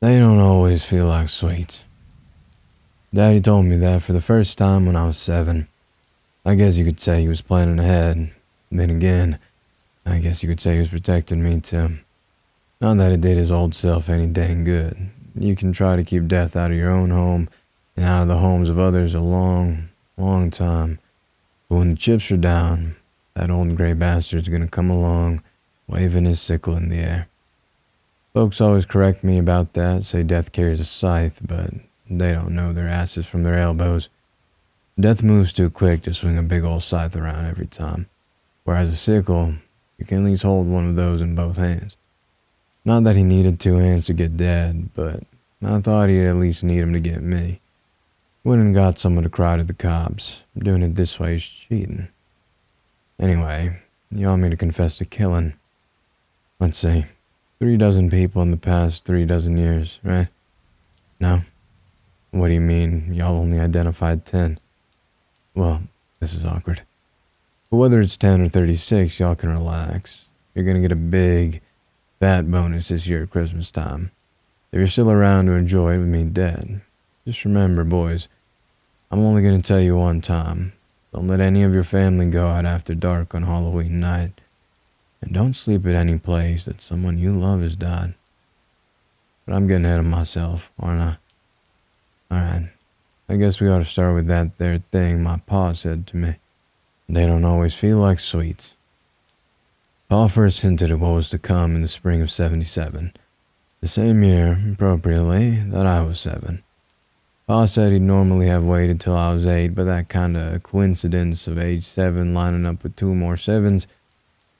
They don't always feel like sweets. Daddy told me that for the first time when I was 7. I guess you could say he was planning ahead. Then again, I guess you could say he was protecting me too. Not that it did his old self any dang good. You can try to keep death out of your own home and out of the homes of others a long, long time. But when the chips are down, that old gray bastard's gonna come along, waving his sickle in the air. Folks always correct me about that, say death carries a scythe, but they don't know their asses from their elbows. Death moves too quick to swing a big old scythe around every time, whereas a sickle, you can at least hold one of those in both hands. Not that he needed 2 hands to get dead, but I thought he'd at least need 'em to get me. Went and got someone to cry to the cops. Doing it this way is cheating. Anyway, you want me to confess to killing? Let's see, 3 dozen people in the past 3 dozen years, right? No? What do you mean, y'all only identified 10? Well, this is awkward. But whether it's 10 or 36, y'all can relax. You're gonna get a big, fat bonus this year at Christmas time. If you're still around to enjoy it with me dead. Just remember, boys, I'm only gonna tell you one time. Don't let any of your family go out after dark on Halloween night. And don't sleep at any place that someone you love has died. But I'm getting ahead of myself, aren't I? Alright, I guess we ought to start with that there thing my pa said to me. They don't always feel like sweets. Pa first hinted at what was to come in the spring of '77, the same year, appropriately, that I was 7. Pa said he'd normally have waited till I was 8, but that kinda coincidence of age 7 lining up with 2 more 7s,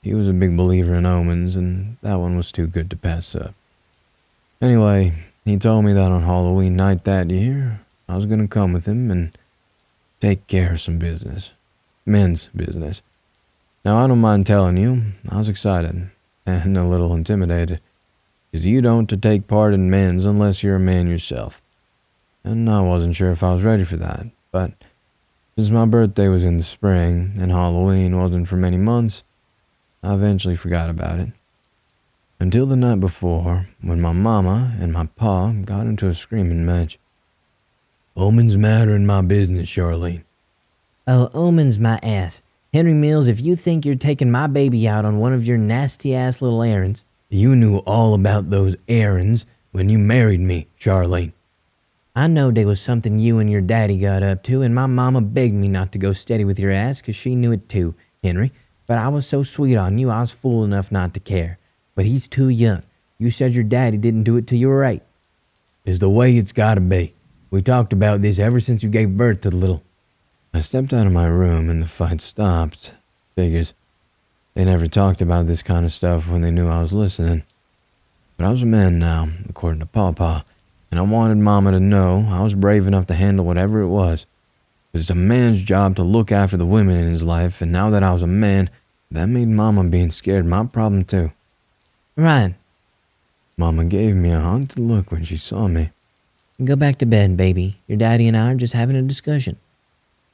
he was a big believer in omens, and that one was too good to pass up. Anyway, he told me that on Halloween night that year, I was gonna come with him and take care of some business. Men's business. Now, I don't mind telling you, I was excited, and a little intimidated, because you don't to take part in men's unless you're a man yourself. And I wasn't sure if I was ready for that, but since my birthday was in the spring, and Halloween wasn't for many months, I eventually forgot about it. Until the night before, when my mama and my pa got into a screaming match. Omens matter in my business, Charlene. Oh, omens my ass. Henry Mills, if you think you're taking my baby out on one of your nasty-ass little errands... You knew all about those errands when you married me, Charlene. I know there was something you and your daddy got up to, and my mama begged me not to go steady with your ass, 'cause she knew it too, Henry. But I was so sweet on you, I was fool enough not to care. But he's too young. You said your daddy didn't do it till you were 8. Is the way it's gotta be. We talked about this ever since you gave birth to the little... I stepped out of my room and the fight stopped. Figures. They never talked about this kind of stuff when they knew I was listening. But I was a man now, according to Papa, and I wanted Mama to know I was brave enough to handle whatever it was. Because it's a man's job to look after the women in his life, and now that I was a man, that made Mama being scared my problem too. Ryan. Mama gave me a haunted look when she saw me. Go back to bed, baby. Your daddy and I are just having a discussion.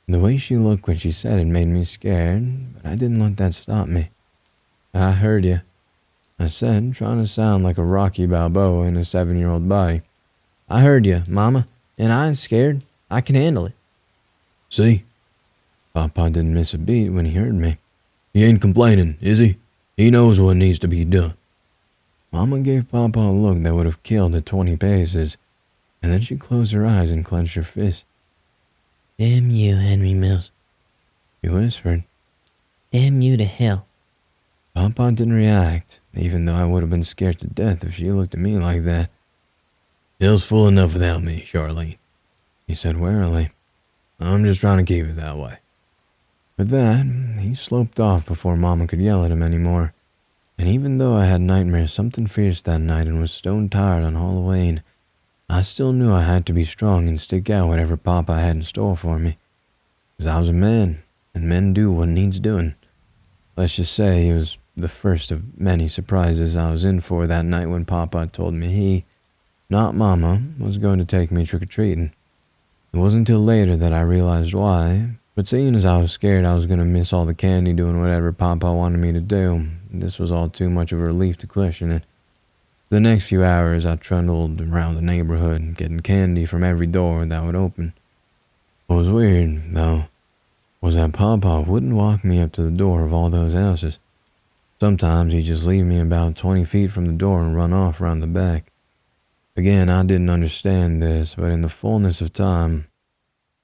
The way she looked when she said it made me scared, but I didn't let that stop me. I heard you, I said, trying to sound like a Rocky Balboa in a 7-year-old body. I heard you, Mama, and I ain't scared. I can handle it. See? Papa didn't miss a beat when he heard me. He ain't complaining, is he? He knows what needs to be done. Mama gave Papa a look that would have killed at 20 paces, and then she closed her eyes and clenched her fist. Damn you, Henry Mills, she whispered. Damn you to hell. Papa didn't react, even though I would have been scared to death if she looked at me like that. Hell's full enough without me, Charlene, he said warily. I'm just trying to keep it that way. With that, he sloped off before Mama could yell at him anymore. And even though I had nightmares something fierce that night and was stone tired on Halloween, I still knew I had to be strong and stick out whatever Papa had in store for me. Because I was a man, and men do what needs doing. Let's just say it was the first of many surprises I was in for that night when Papa told me he, not Mama, was going to take me trick-or-treating. It wasn't until later that I realized why, but seeing as I was scared I was going to miss all the candy doing whatever Papa wanted me to do, this was all too much of a relief to question it. For the next few hours, I trundled around the neighborhood, getting candy from every door that would open. What was weird, though, was that Papa wouldn't walk me up to the door of all those houses. Sometimes he'd just leave me about 20 feet from the door and run off around the back. Again, I didn't understand this, but in the fullness of time,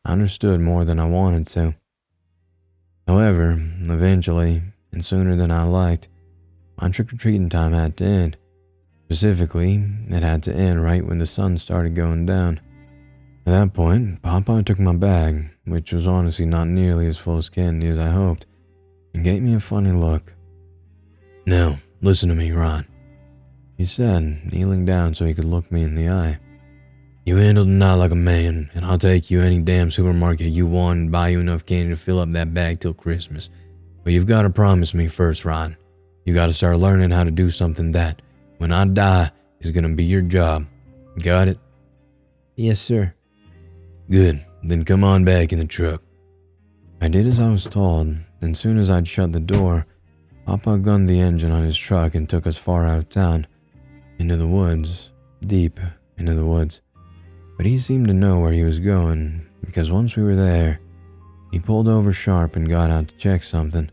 I understood more than I wanted to. However, eventually, and sooner than I liked, my trick-or-treating time had to end. Specifically, it had to end right when the sun started going down. At that point, Papa took my bag, which was honestly not nearly as full of candy as I hoped, and gave me a funny look. "Now, listen to me, Ron," he said, kneeling down so he could look me in the eye. "You handle the night like a man, and I'll take you any damn supermarket you want and buy you enough candy to fill up that bag till Christmas. But you've got to promise me first, Ron. You got to start learning how to do something that, when I die, is going to be your job. Got it?" "Yes, sir." "Good. Then come on back in the truck." I did as I was told, and soon as I'd shut the door, Papa gunned the engine on his truck and took us far out of town, into the woods, deep into the woods. But he seemed to know where he was going, because once we were there, he pulled over sharp and got out to check something.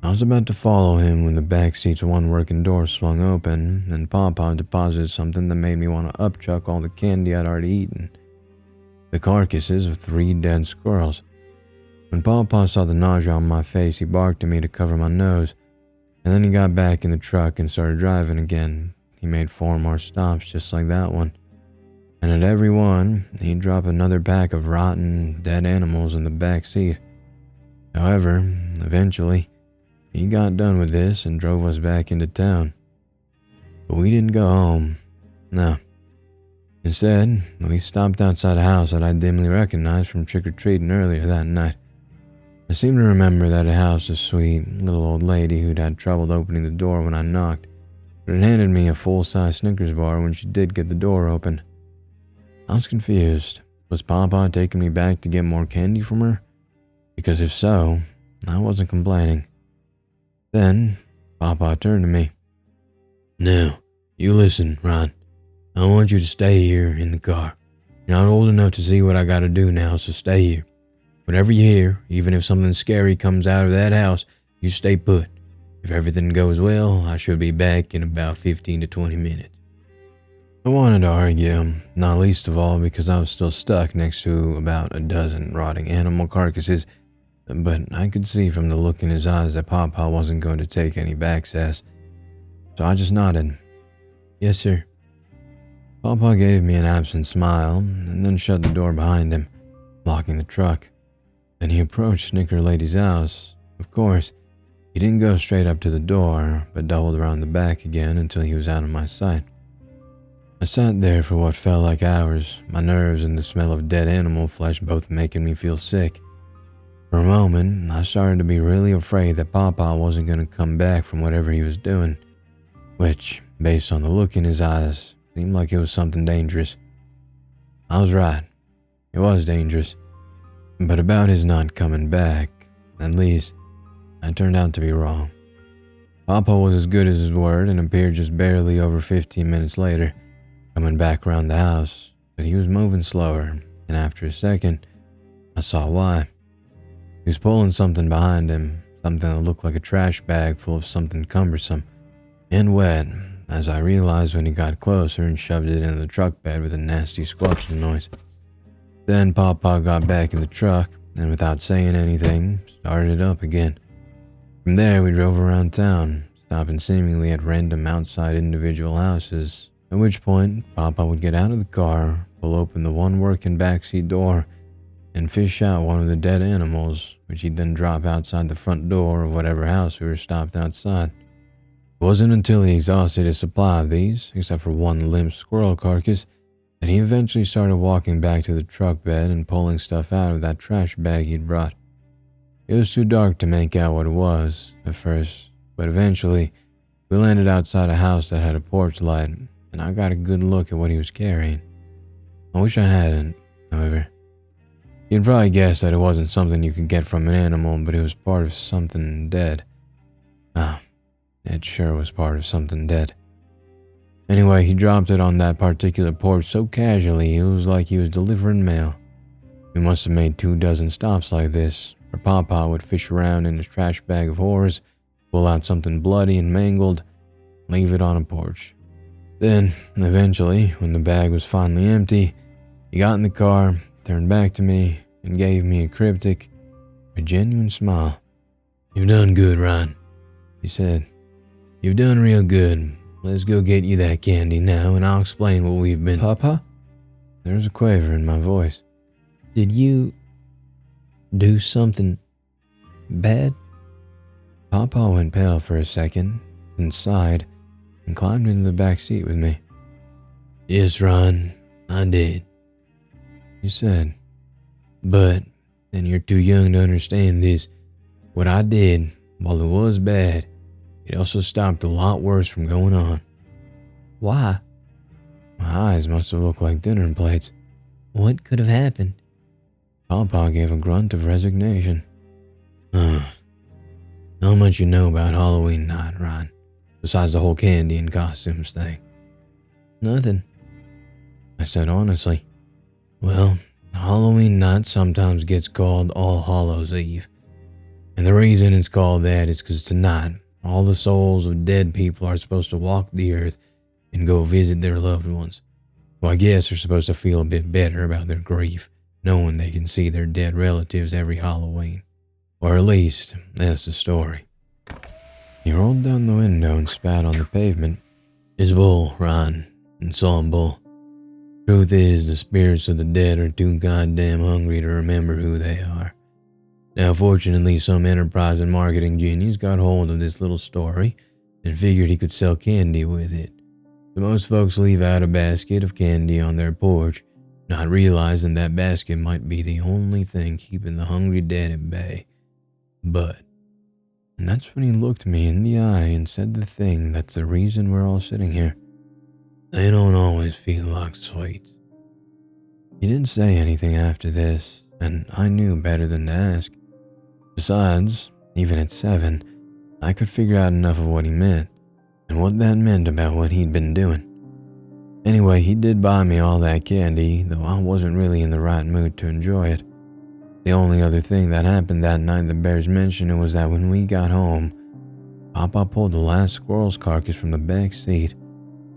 I was about to follow him when the back seat's one working door swung open, and Papa deposited something that made me want to upchuck all the candy I'd already eaten. The carcasses of 3 dead squirrels. When Papa saw the nausea on my face, he barked at me to cover my nose, and then he got back in the truck and started driving again. He made 4 more stops just like that one, and at every one, he'd drop another pack of rotten, dead animals in the back seat. However, eventually, he got done with this and drove us back into town. But we didn't go home. No. Instead, we stopped outside a house that I dimly recognized from trick-or-treating earlier that night. I seem to remember that it housed a sweet, little old lady who'd had trouble opening the door when I knocked, but had handed me a full-size Snickers bar when she did get the door open. I was confused. Was Papa taking me back to get more candy from her? Because if so, I wasn't complaining. Then, Papa turned to me. "Now, you listen, Ron. I want you to stay here in the car. You're not old enough to see what I gotta do now, so stay here. Whatever you hear, even if something scary comes out of that house, you stay put. If everything goes well, I should be back in about 15 to 20 minutes. I wanted to argue, not least of all because I was still stuck next to about a dozen rotting animal carcasses, but I could see from the look in his eyes that Papa wasn't going to take any backsass. So I just nodded. "Yes, sir." Papa gave me an absent smile and then shut the door behind him, locking the truck. Then he approached Snicker Lady's house. Of course, he didn't go straight up to the door, but doubled around the back again until he was out of my sight. I sat there for what felt like hours, my nerves and the smell of dead animal flesh both making me feel sick. For a moment, I started to be really afraid that Papa wasn't going to come back from whatever he was doing, which, based on the look in his eyes, seemed like it was something dangerous. I was right. It was dangerous. But about his not coming back, at least, I turned out to be wrong. Papa was as good as his word and appeared just barely over 15 minutes later, coming back around the house, but he was moving slower, and after a second, I saw why. He was pulling something behind him, something that looked like a trash bag full of something cumbersome and wet, as I realized when he got closer and shoved it into the truck bed with a nasty squelching noise. Then Papa got back in the truck, and without saying anything, started it up again. From there, we drove around town, stopping seemingly at random outside individual houses, at which point Papa would get out of the car, pull open the one working backseat door, and fish out one of the dead animals, which he'd then drop outside the front door of whatever house we were stopped outside. It wasn't until he exhausted his supply of these, except for one limp squirrel carcass, that he eventually started walking back to the truck bed and pulling stuff out of that trash bag he'd brought. It was too dark to make out what it was at first, but eventually we landed outside a house that had a porch light, and I got a good look at what he was carrying. I wish I hadn't, however. You'd probably guess that it wasn't something you could get from an animal, but it was part of something dead. Ah, it sure was part of something dead. Anyway, he dropped it on that particular porch so casually it was like he was delivering mail. We must have made 24 stops like this, or Papa would fish around in his trash bag of horrors, pull out something bloody and mangled, leave it on a porch. Then, eventually, when the bag was finally empty, he got in the car, turned back to me, and gave me a cryptic, a genuine smile. "You've done good, Ron," he said. "You've done real good. Let's go get you that candy now, and I'll explain what we've been—" Papa? There was a quaver in my voice. Did you do something bad? Papa went pale for a second, then sighed, and climbed into the back seat with me. "Yes, Ron, I did," he said. "But, and you're too young to understand this, what I did, while it was bad, it also stopped a lot worse from going on." Why? My eyes must have looked like dinner plates. What could have happened? Papa gave a grunt of resignation. How much you know about Halloween night, Ron, besides the whole candy and costumes thing?" Nothing. I said honestly. "Well, Halloween night sometimes gets called All Hallows Eve. And the reason it's called that is because tonight, all the souls of dead people are supposed to walk the earth and go visit their loved ones. Well, I guess they're supposed to feel a bit better about their grief, knowing they can see their dead relatives every Halloween. Or at least, that's the story." He rolled down the window and spat on the pavement. "It's bull, Ron. It's all bull. Truth is, the spirits of the dead are too goddamn hungry to remember who they are. Now, fortunately, some enterprising marketing genius got hold of this little story and figured he could sell candy with it. So most folks leave out a basket of candy on their porch, not realizing that basket might be the only thing keeping the hungry dead at bay. But," and that's when he looked me in the eye and said the thing that's the reason we're all sitting here, "they don't always feel like sweets." He didn't say anything after this, and I knew better than to ask. Besides, even at 7, I could figure out enough of what he meant, and what that meant about what he'd been doing. Anyway, he did buy me all that candy, though I wasn't really in the right mood to enjoy it. The only other thing that happened that night that bears mentioning was that when we got home, Papa pulled the last squirrel's carcass from the back seat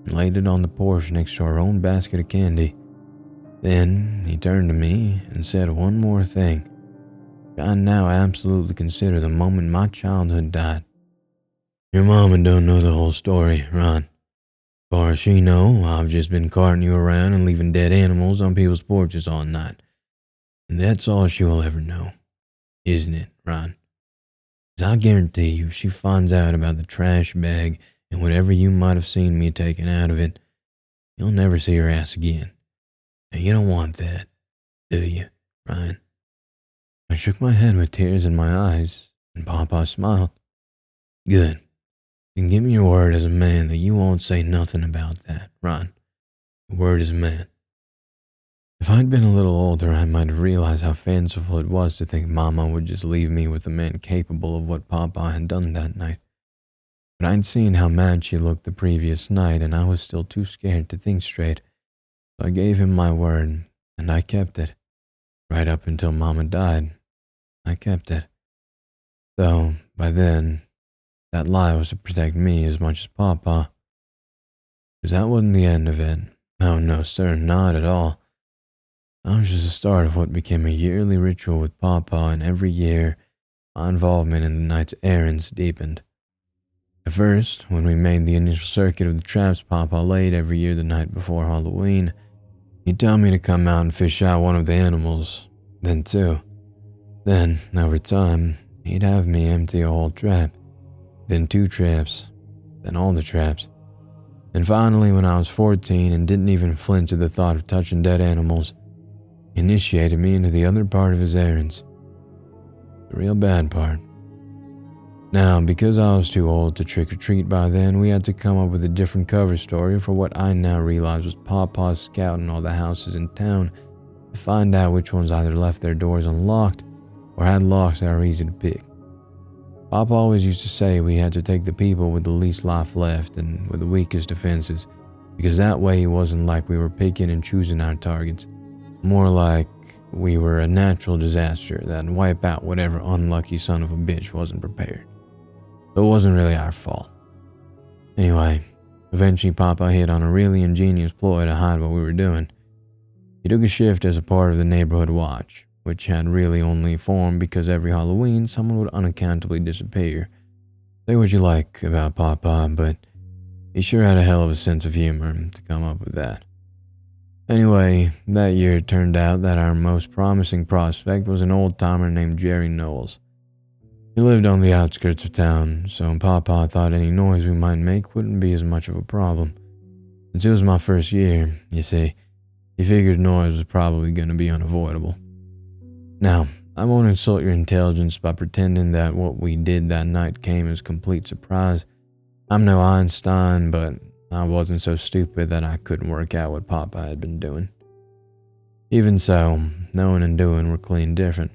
and laid it on the porch next to our own basket of candy. Then he turned to me and said one more thing, which I now absolutely consider the moment my childhood died. "Your mama don't know the whole story, Ron. As far as she know, I've just been carting you around and leaving dead animals on people's porches all night. And that's all she will ever know. Isn't it, Ron? 'Cause I guarantee you, if she finds out about the trash bag and whatever you might have seen me taking out of it, you'll never see her ass again. And you don't want that, do you, Ryan?" I shook my head with tears in my eyes, and Papa smiled. "Good. Then give me your word as a man that you won't say nothing about that, Ron. Your word as a man." If I'd been a little older, I might have realized how fanciful it was to think Mama would just leave me with a man capable of what Papa had done that night. But I'd seen how mad she looked the previous night, and I was still too scared to think straight. So I gave him my word, and I kept it. Right up until Mama died, I kept it. Though, by then, that lie was to protect me as much as Papa. Because that wasn't the end of it. Oh, no, sir, not at all. That was just the start of what became a yearly ritual with Papa, and every year, my involvement in the night's errands deepened. At first, when we made the initial circuit of the traps Papa laid every year the night before Halloween, he'd tell me to come out and fish out one of the animals, then 2. Then, over time, he'd have me empty a whole trap, then 2 traps, then all the traps. And finally, when I was 14 and didn't even flinch at the thought of touching dead animals, he initiated me into the other part of his errands. The real bad part. Now, because I was too old to trick-or-treat by then, we had to come up with a different cover story for what I now realize was Papa scouting all the houses in town to find out which ones either left their doors unlocked or had locks that were easy to pick. Papa always used to say we had to take the people with the least life left and with the weakest defenses, because that way it wasn't like we were picking and choosing our targets. More like we were a natural disaster that'd wipe out whatever unlucky son of a bitch wasn't prepared. So it wasn't really our fault. Anyway, eventually Papa hit on a really ingenious ploy to hide what we were doing. He took a shift as a part of the neighborhood watch, which had really only formed because every Halloween someone would unaccountably disappear. Say what you like about Papa, but he sure had a hell of a sense of humor to come up with that. Anyway, that year it turned out that our most promising prospect was an old-timer named Jerry Knowles. He lived on the outskirts of town, so Papa thought any noise we might make wouldn't be as much of a problem. Since it was my first year, you see, he figured noise was probably going to be unavoidable. Now, I won't insult your intelligence by pretending that what we did that night came as a complete surprise. I'm no Einstein, but I wasn't so stupid that I couldn't work out what Papa had been doing. Even so, knowing and doing were clean different.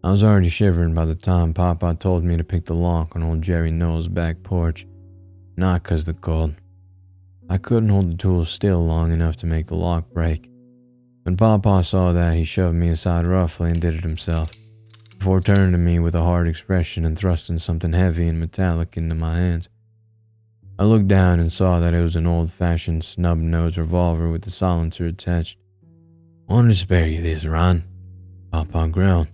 I was already shivering by the time Papa told me to pick the lock on old Jerry Knowles' back porch. Not 'cause of the cold. I couldn't hold the tool still long enough to make the lock break. When Papa saw that, he shoved me aside roughly and did it himself, before turning to me with a hard expression and thrusting something heavy and metallic into my hands. I looked down and saw that it was an old-fashioned snub-nosed revolver with the silencer attached. "Wanted to spare you this, Ron," Papa growled.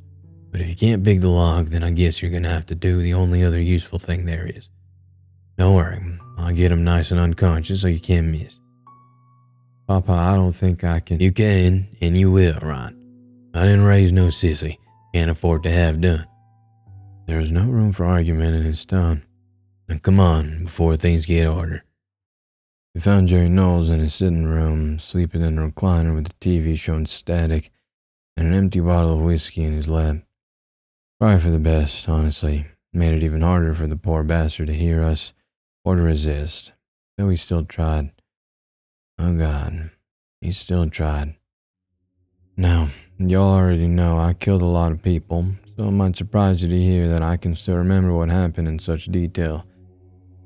"But if you can't pick the lock, then I guess you're gonna have to do the only other useful thing there is. Don't worry, I'll get him nice and unconscious so you can't miss." "Papa, I don't think I can." "You can, and you will, Ron. I didn't raise no sissy. Can't afford to have done." There was no room for argument in his tone. "Now come on, before things get harder." We found Jerry Knowles in his sitting room, sleeping in a recliner with the TV showing static and an empty bottle of whiskey in his lap. Probably for the best, honestly. Made it even harder for the poor bastard to hear us or to resist, though he still tried. Oh God, he still tried. Now, y'all already know I killed a lot of people, so it might surprise you to hear that I can still remember what happened in such detail.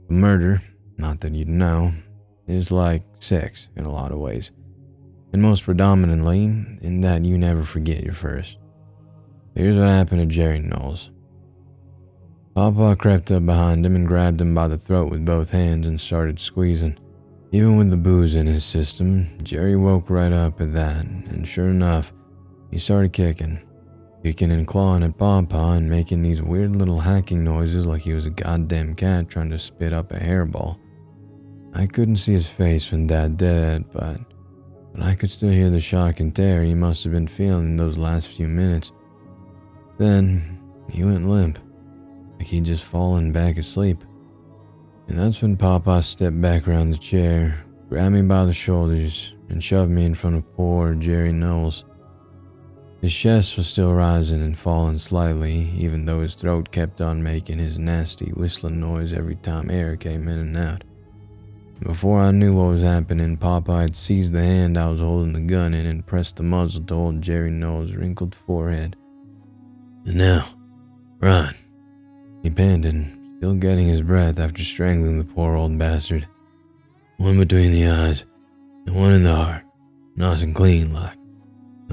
But murder, not that you'd know, is like sex in a lot of ways, and most predominantly in that you never forget your first. Here's what happened to Jerry Knowles. Papa crept up behind him and grabbed him by the throat with both hands and started squeezing. Even with the booze in his system, Jerry woke right up at that, and sure enough, he started kicking and clawing at Papa and making these weird little hacking noises like he was a goddamn cat trying to spit up a hairball. I couldn't see his face when Dad did it, but I could still hear the shock and terror he must have been feeling in those last few minutes. Then, he went limp, like he'd just fallen back asleep. And that's when Papa stepped back around the chair, grabbed me by the shoulders, and shoved me in front of poor Jerry Knowles. His chest was still rising and falling slightly, even though his throat kept on making his nasty whistling noise every time air came in and out. Before I knew what was happening, Papa had seized the hand I was holding the gun in and pressed the muzzle to old Jerry Knowles' wrinkled forehead. "And now, Ron," he panted, still getting his breath after strangling the poor old bastard. "One between the eyes and one in the heart, nice and clean like.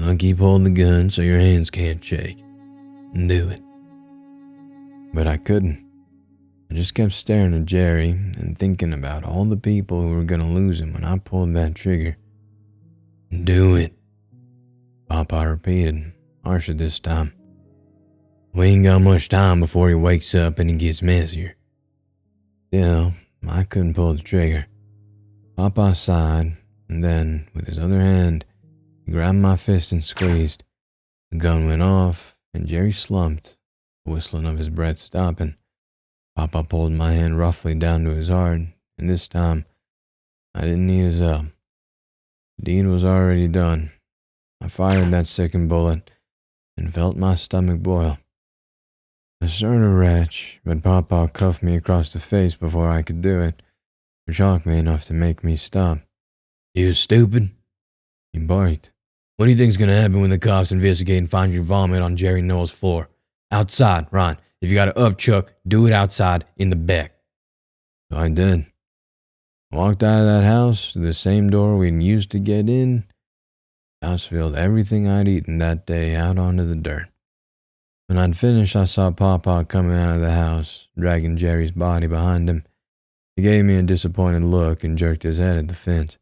I'll keep holding the gun so your hands can't shake. And do it." But I couldn't. I just kept staring at Jerry and thinking about all the people who were going to lose him when I pulled that trigger. "Do it," Papa repeated, harsher this time. "We ain't got much time before he wakes up and he gets messier." Still, I couldn't pull the trigger. Papa sighed, and then, with his other hand, he grabbed my fist and squeezed. The gun went off, and Jerry slumped, the whistling of his breath stopping. Papa pulled my hand roughly down to his heart, and this time, I didn't need his help. The deed was already done. I fired that second bullet, and felt my stomach boil. A sort of wretch, but Papa cuffed me across the face before I could do it, which shocked me enough to make me stop. "You stupid," he barked. "What do you think's gonna happen when the cops investigate and find your vomit on Jerry Knowles' floor? Outside, Ron. If you gotta upchuck, do it outside in the back." So I did. I walked out of that house to the same door we'd used to get in. I spilled everything I'd eaten that day out onto the dirt. When I'd finished, I saw Papa coming out of the house, dragging Jerry's body behind him. He gave me a disappointed look and jerked his head at the fence.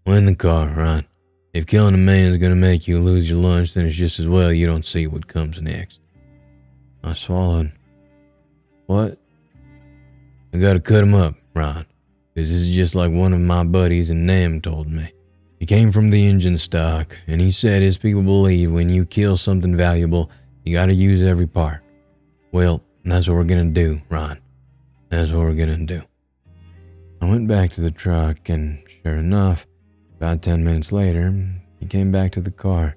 "In the car, Ron. If killing a man's gonna make you lose your lunch, then it's just as well you don't see what comes next." I swallowed. "What?" "I gotta cut him up, Ron. This is just like one of my buddies in Nam told me. He came from the engine stock, and he said his people believe when you kill something valuable, you gotta use every part. Well, that's what we're gonna do, Ron. That's what we're gonna do." I went back to the truck, and sure enough, about 10 minutes later, he came back to the car,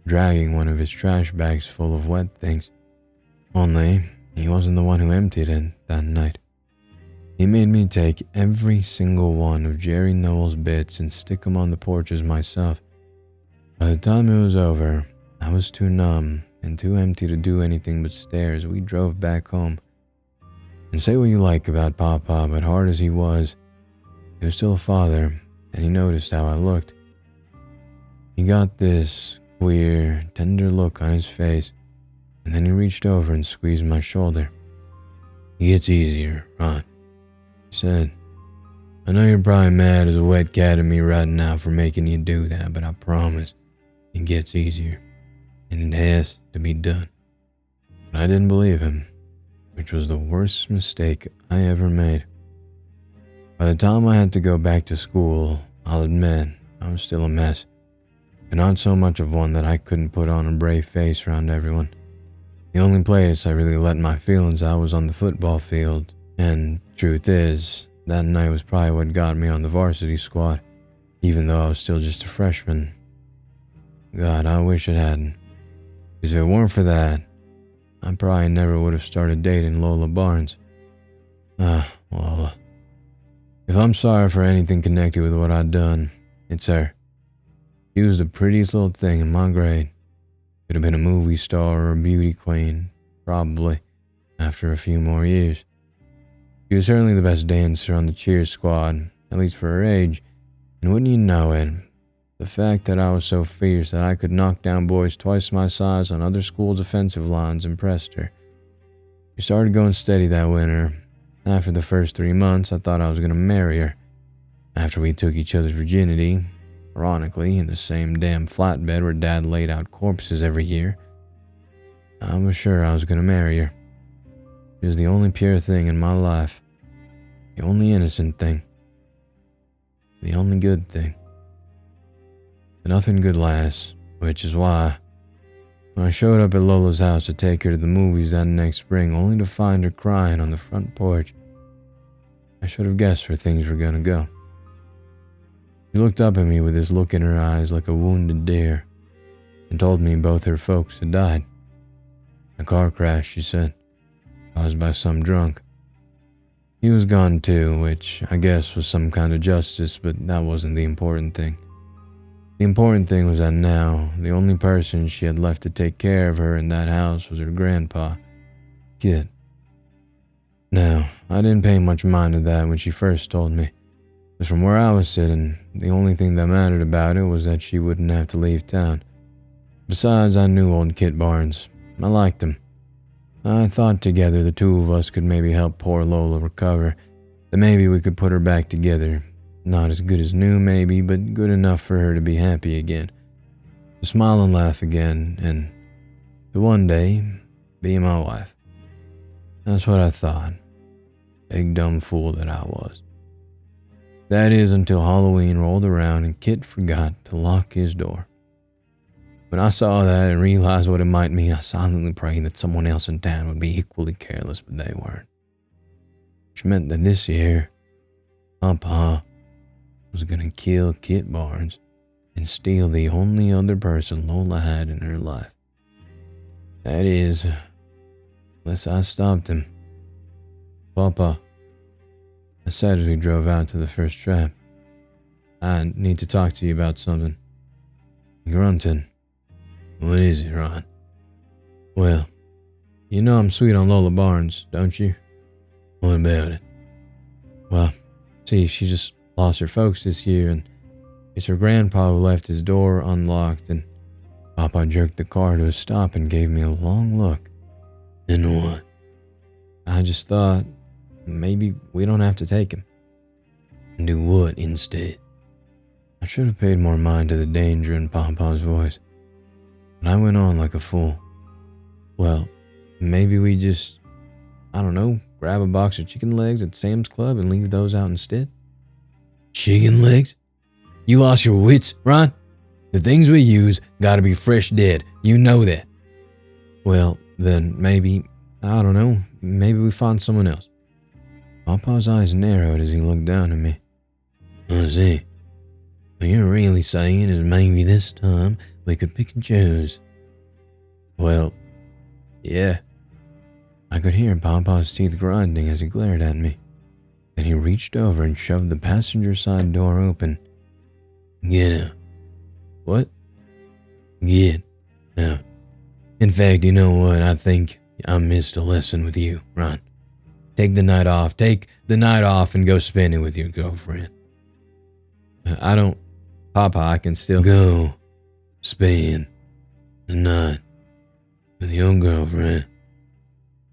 dragging one of his trash bags full of wet things. Only, he wasn't the one who emptied it that night. He made me take every single one of Jerry Noel's bits and stick them on the porches myself. By the time it was over, I was too numb and too empty to do anything but stare as we drove back home. And say what you like about Papa, but hard as he was still a father, and he noticed how I looked. He got this queer, tender look on his face, and then he reached over and squeezed my shoulder. "It gets easier, Ron," he said. "I know you're probably mad as a wet cat at me right now for making you do that, but I promise it gets easier, and it has to be done." But I didn't believe him, which was the worst mistake I ever made. By the time I had to go back to school, I'll admit I was still a mess, but not so much of one that I couldn't put on a brave face around everyone. The only place I really let my feelings out was on the football field, and truth is, that night was probably what got me on the varsity squad, even though I was still just a freshman. God, I wish it hadn't, because if it weren't for that, I probably never would have started dating Lola Barnes. Lola. If I'm sorry for anything connected with what I'd done, it's her. She was the prettiest little thing in my grade. Could have been a movie star or a beauty queen, probably, after a few more years. She was certainly the best dancer on the cheer squad, at least for her age, and wouldn't you know it, the fact that I was so fierce that I could knock down boys twice my size on other schools' offensive lines impressed her. She started going steady that winter. After the first 3 months, I thought I was going to marry her. After we took each other's virginity, ironically, in the same damn flatbed where Dad laid out corpses every year, I was sure I was going to marry her. She was the only pure thing in my life. The only innocent thing. The only good thing. But nothing good lasts, which is why, when I showed up at Lola's house to take her to the movies that next spring, only to find her crying on the front porch, I should have guessed where things were gonna go. She looked up at me with this look in her eyes like a wounded deer, and told me both her folks had died. A car crash, she said, caused by some drunk. He was gone too, which I guess was some kind of justice, but that wasn't the important thing. The important thing was that now, the only person she had left to take care of her in that house was her grandpa, Kit. Now, I didn't pay much mind to that when she first told me, because from where I was sitting, the only thing that mattered about it was that she wouldn't have to leave town. Besides, I knew old Kit Barnes. I liked him. I thought together the two of us could maybe help poor Lola recover, that maybe we could put her back together. Not as good as new, maybe, but good enough for her to be happy again, to smile and laugh again, and to one day be my wife. That's what I thought. Big dumb fool that I was. That is until Halloween rolled around and Kit forgot to lock his door. When I saw that and realized what it might mean, I silently prayed that someone else in town would be equally careless, but they weren't. Which meant that this year, Papa was gonna kill Kit Barnes and steal the only other person Lola had in her life. That is, unless I stopped him. "Papa," I said as we drove out to the first trap, "I need to talk to you about something." He grunted. "What is it, Ron?" "Well, you know I'm sweet on Lola Barnes, don't you?" "What about it?" "Well, See, she just lost her folks this year, and it's her grandpa who left his door unlocked, and Papa jerked the car to a stop and gave me a long look. Then what? I just thought maybe we don't have to take him. Do what instead? I should have paid more mind to the danger in Papa's voice, but I went on like a fool. Well, maybe we just, I don't know, grab a box of chicken legs at Sam's Club and leave those out instead. Chicken legs? You lost your wits, Ron? The things we use gotta be fresh dead. You know that. Well, then maybe, I don't know, maybe we find someone else. Papa's eyes narrowed as he looked down at me. I see. What you're really saying is maybe this time we could pick and choose. Well, yeah. I could hear Papa's teeth grinding as he glared at me. Then he reached over and shoved the passenger side door open. Get out. What? Get out. In fact, you know what? I think I missed a lesson with you, Ron. Take the night off. Take the night off and go spend it with your girlfriend. I don't... Papa, I can still... Go spend the night with your girlfriend.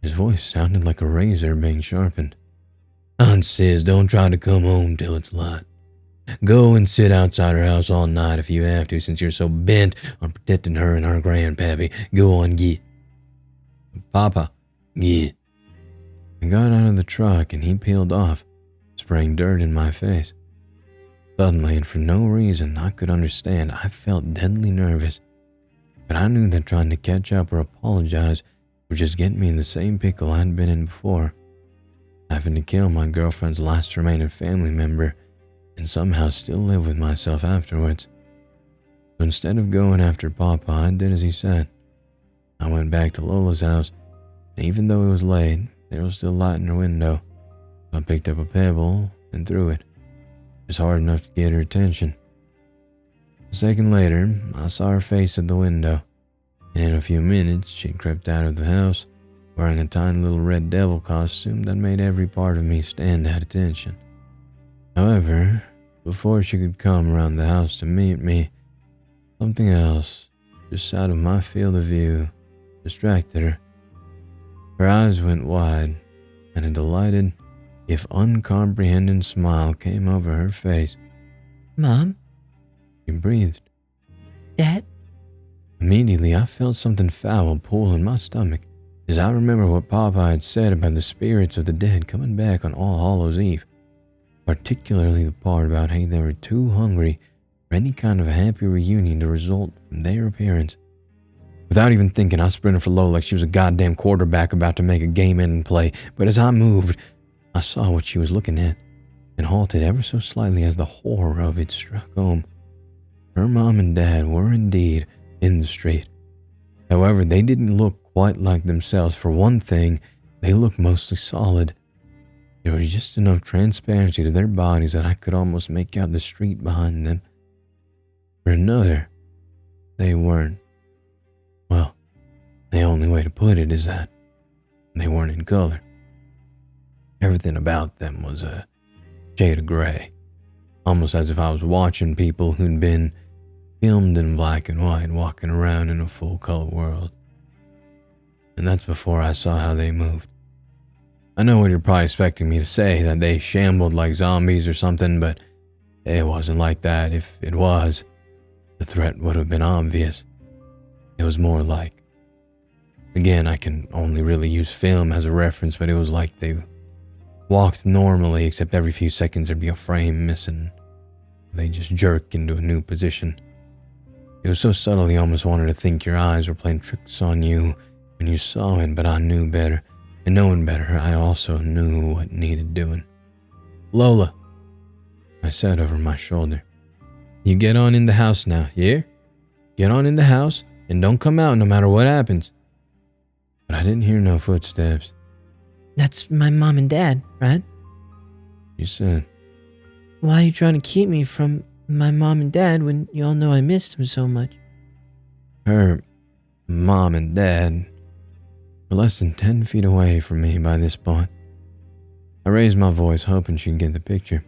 His voice sounded like a razor being sharpened. Aunt says don't try to come home till it's light. Go and sit outside her house all night if you have to, since you're so bent on protecting her and her grandpappy. Go on, get. Papa, get. I got out of the truck and he peeled off, spraying dirt in my face. Suddenly, and for no reason I could understand, I felt deadly nervous. But I knew that trying to catch up or apologize would just get me in the same pickle I'd been in before. Having to kill my girlfriend's last remaining family member and somehow still live with myself afterwards. So instead of going after Papa, I did as he said. I went back to Lola's house, and even though it was late, there was still light in her window. So I picked up a pebble and threw it. It was hard enough to get her attention. A second later, I saw her face at the window, and in a few minutes, she crept out of the house, wearing a tiny little red devil costume that made every part of me stand at attention. However, before she could come around the house to meet me, something else, just out of my field of view, distracted her. Her eyes went wide, and a delighted, if uncomprehending smile came over her face. Mom? She breathed. Dad? Immediately, I felt something foul pull in my stomach, as I remember what Papa had said about the spirits of the dead coming back on All Hallows Eve, particularly the part about how they were too hungry for any kind of a happy reunion to result from their appearance. Without even thinking, I sprinted for Lola like she was a goddamn quarterback about to make a game-ending play, but as I moved, I saw what she was looking at, and halted ever so slightly as the horror of it struck home. Her mom and dad were indeed in the street. However, they didn't look quite like themselves. For one thing, they looked mostly solid. There was just enough transparency to their bodies that I could almost make out the street behind them. For another, they weren't. Well, the only way to put it is that they weren't in color. Everything about them was a shade of gray, almost as if I was watching people who'd been filmed in black and white walking around in a full-color world. And that's before I saw how they moved. I know what you're probably expecting me to say, that they shambled like zombies or something, but it wasn't like that. If it was, the threat would have been obvious. It was more like... Again, I can only really use film as a reference, but it was like they walked normally, except every few seconds there'd be a frame missing. They just jerk into a new position. It was so subtle you almost wanted to think your eyes were playing tricks on you when you saw it, but I knew better. And knowing better, I also knew what needed doing. Lola, I said over my shoulder. You get on in the house now, yeah? Get on in the house and don't come out no matter what happens. But I didn't hear no footsteps. That's my mom and dad, right? She said. Why are you trying to keep me from my mom and dad when you all know I missed them so much? Her mom and dad were less than 10 feet away from me by this point. I raised my voice, hoping she'd get the picture.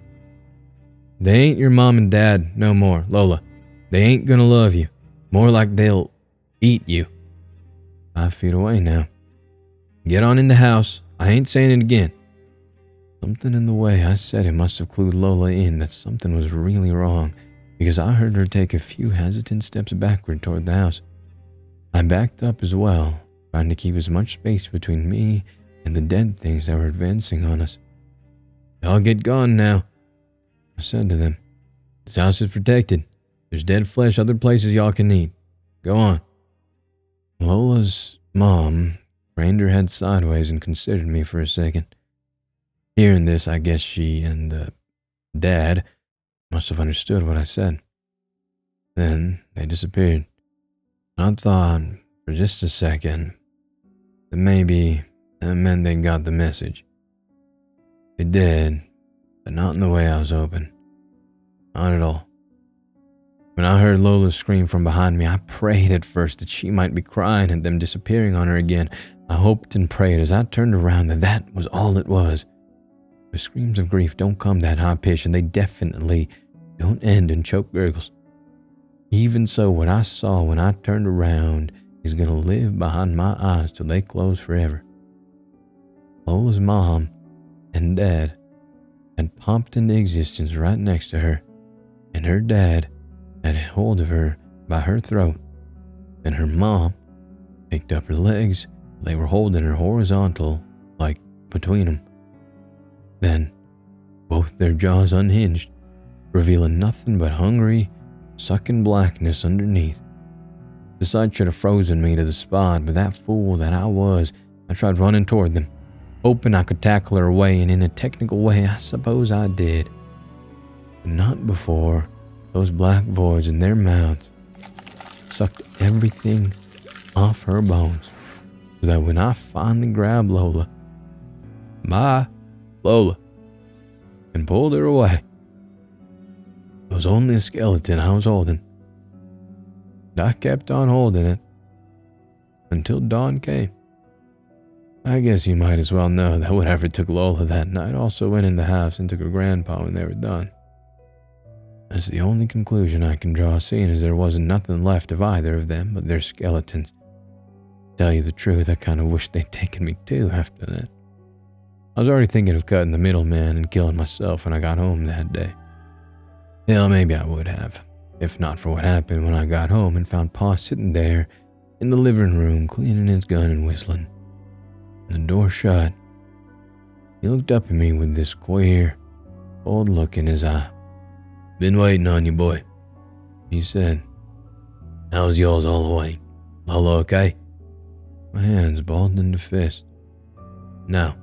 They ain't your mom and dad no more, Lola. They ain't gonna love you. More like they'll eat you. 5 feet away now. Get on in the house. I ain't saying it again. Something in the way I said it must have clued Lola in that something was really wrong, because I heard her take a few hesitant steps backward toward the house. I backed up as well, trying to keep as much space between me and the dead things that were advancing on us. Y'all get gone now, I said to them. This house is protected. There's dead flesh other places y'all can eat. Go on. Lola's mom craned her head sideways and considered me for a second. Hearing this, I guess she and the dad must have understood what I said. Then they disappeared. I thought for just a second that maybe that meant they got the message. They did, but not in the way I was hoping. Not at all. When I heard Lola scream from behind me, I prayed at first that she might be crying and them disappearing on her again. I hoped and prayed as I turned around that that was all it was. The screams of grief don't come that high pitch, and they definitely don't end in choke gurgles. Even so, what I saw when I turned around is going to live behind my eyes till they close forever. Lola's mom and dad had popped into existence right next to her, and her dad had hold of her by her throat, and her mom picked up her legs. They were holding her horizontal, like between them. Then, both their jaws unhinged, revealing nothing but hungry, sucking blackness underneath. The sight should have frozen me to the spot, but that fool that I was, I tried running toward them, hoping I could tackle her away, and in a technical way, I suppose I did. But not before those black voids in their mouths sucked everything off her bones, so that when I finally grabbed Lola, Lola, and pulled her away, it was only a skeleton I was holding. And I kept on holding it until dawn came. I guess you might as well know that whatever took Lola that night also went in the house and took her grandpa when they were done. That's the only conclusion I can draw, seeing as there wasn't nothing left of either of them but their skeletons. To tell you the truth, I kind of wished they'd taken me too after that. I was already thinking of cutting the middleman and killing myself when I got home that day. Hell, maybe I would have, if not for what happened when I got home and found Pa sitting there in the living room cleaning his gun and whistling. And the door shut. He looked up at me with this queer, old look in his eye. Been waiting on you, boy, he said. How's yours all the way? Lola okay? My hands balled into fists. No,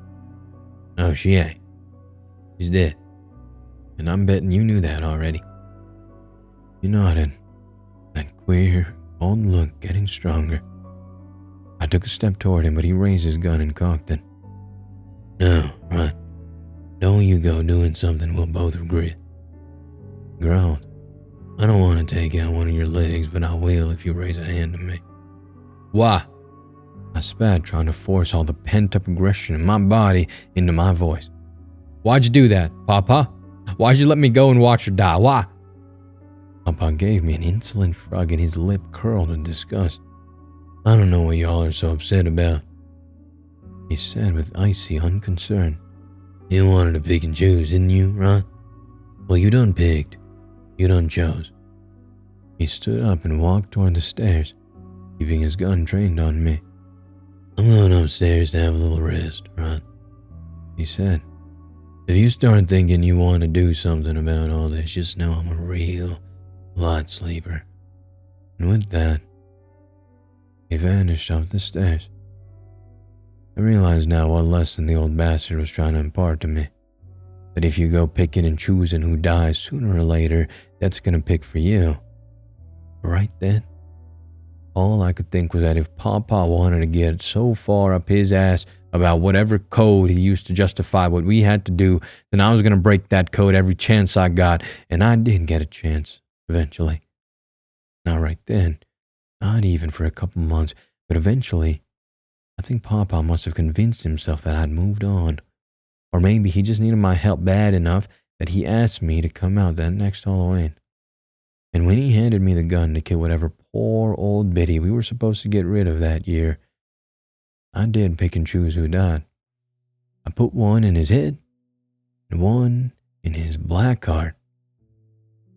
she ain't. She's dead. And I'm betting you knew that already. He nodded, that queer, old look getting stronger. I took a step toward him, but he raised his gun and cocked it. No, right. Don't you go doing something we'll both regret. He growled. I don't want to take out one of your legs, but I will if you raise a hand to me. Why? I spat, trying to force all the pent-up aggression in my body into my voice. Why'd you do that, Papa? Why'd you let me go and watch her die? Why? Papa gave me an insolent shrug and his lip curled in disgust. I don't know what y'all are so upset about, he said with icy unconcern. You wanted to pick and choose, didn't you, Ron? Well, you done picked. You done chose. He stood up and walked toward the stairs, keeping his gun trained on me. I'm going upstairs to have a little rest, Ron, he said. If you start thinking you want to do something about all this, just know I'm a real light sleeper. And with that, he vanished up the stairs. I realize now what lesson the old bastard was trying to impart to me. That if you go picking and choosing who dies sooner or later, that's going to pick for you. But right then, all I could think was that if Papa wanted to get so far up his ass about whatever code he used to justify what we had to do, then I was going to break that code every chance I got, and I did get a chance, eventually. Not right then, not even for a couple months, but eventually, I think Papa must have convinced himself that I'd moved on. Or maybe he just needed my help bad enough that he asked me to come out that next Halloween. And when he handed me the gun to kill whatever poor old biddy we were supposed to get rid of that year, I did pick and choose who died. I put one in his head and one in his black heart,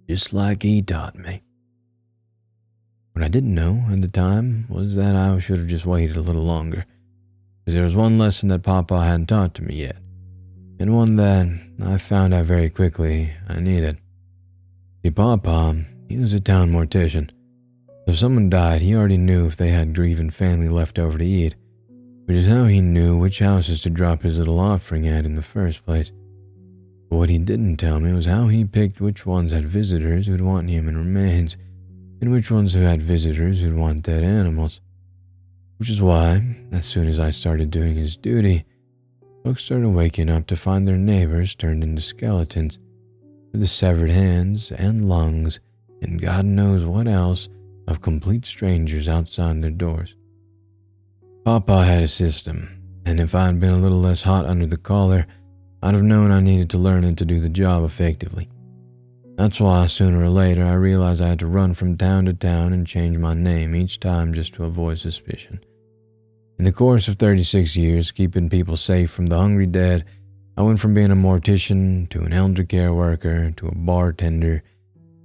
just like he taught me. What I didn't know at the time was that I should have just waited a little longer, because there was one lesson that Papa hadn't taught to me yet, and one that I found out very quickly I needed. See, Papa, he was a town mortician. So if someone died, he already knew if they had grieving family left over to eat, which is how he knew which houses to drop his little offering at in the first place. But what he didn't tell me was how he picked which ones had visitors who'd want human remains, and which ones who had visitors who'd want dead animals. Which is why, as soon as I started doing his duty, folks started waking up to find their neighbors turned into skeletons, with the severed hands and lungs, and God knows what else, of complete strangers outside their doors. Papa had a system, and if I'd been a little less hot under the collar, I'd have known I needed to learn it to do the job effectively. That's why, sooner or later, I realized I had to run from town to town and change my name each time just to avoid suspicion. In the course of 36 years, keeping people safe from the hungry dead, I went from being a mortician to an elder care worker to a bartender,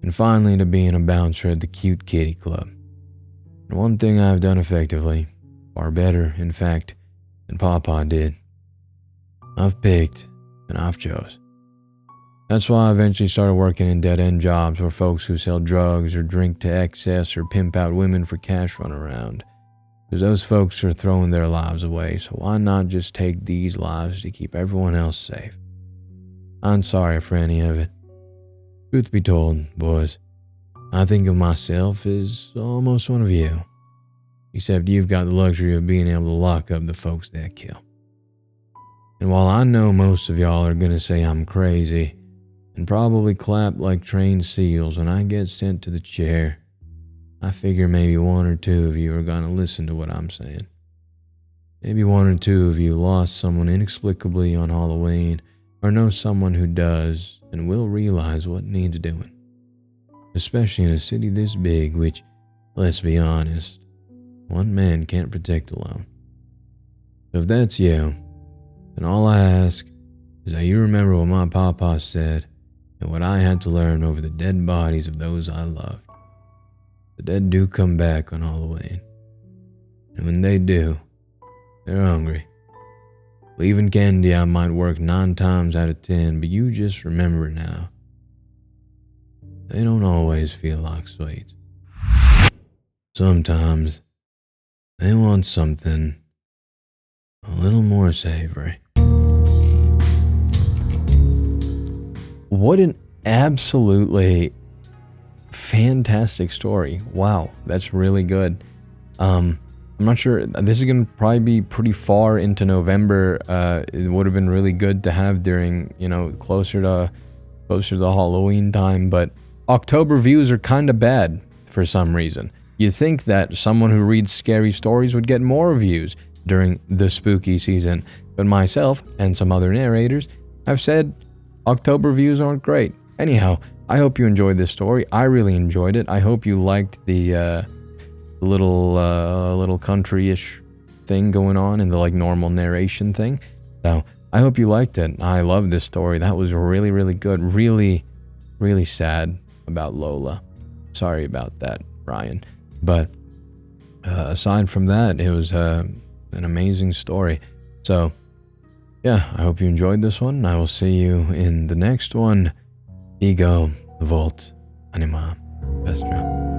and finally to being a bouncer at the Cute Kitty Club. And one thing I've done effectively, far better, in fact, than Papa did, I've picked and I've chose. That's why I eventually started working in dead-end jobs where folks who sell drugs or drink to excess or pimp out women for cash run around. Because those folks are throwing their lives away, so why not just take these lives to keep everyone else safe? I'm sorry for any of it. Truth be told, boys, I think of myself as almost one of you. Except you've got the luxury of being able to lock up the folks that kill. And while I know most of y'all are gonna say I'm crazy, and probably clap like trained seals when I get sent to the chair, I figure maybe one or two of you are gonna listen to what I'm saying. Maybe one or two of you lost someone inexplicably on Halloween, or know someone who does and will realize what needs doing. Especially in a city this big, which, let's be honest, one man can't protect alone. So if that's you, then all I ask is that you remember what my papa said and what I had to learn over the dead bodies of those I loved. The dead do come back on Halloween. And when they do, they're hungry. Leaving candy out might work 9 times out of 10, but you just remember now. They don't always feel like sweets. Sometimes they want something a little more savory. What an absolutely fantastic story. Wow, that's really good. I'm not sure, this is going to probably be pretty far into November. It would have been really good to have during, closer to the Halloween time, but October views are kind of bad for some reason. You'd think that someone who reads scary stories would get more views during the spooky season, but myself and some other narrators have said October views aren't great. Anyhow, I hope you enjoyed this story. I really enjoyed it. I hope you liked the little country-ish thing going on and the normal narration thing. So I hope you liked it. I love this story. That was really, really good. Really, really sad about Lola. Sorry about that, Ryan. But aside from that, it was an amazing story. So yeah, I hope you enjoyed this one. I will see you in the next one. Ego, Volt, Anima, Vestra.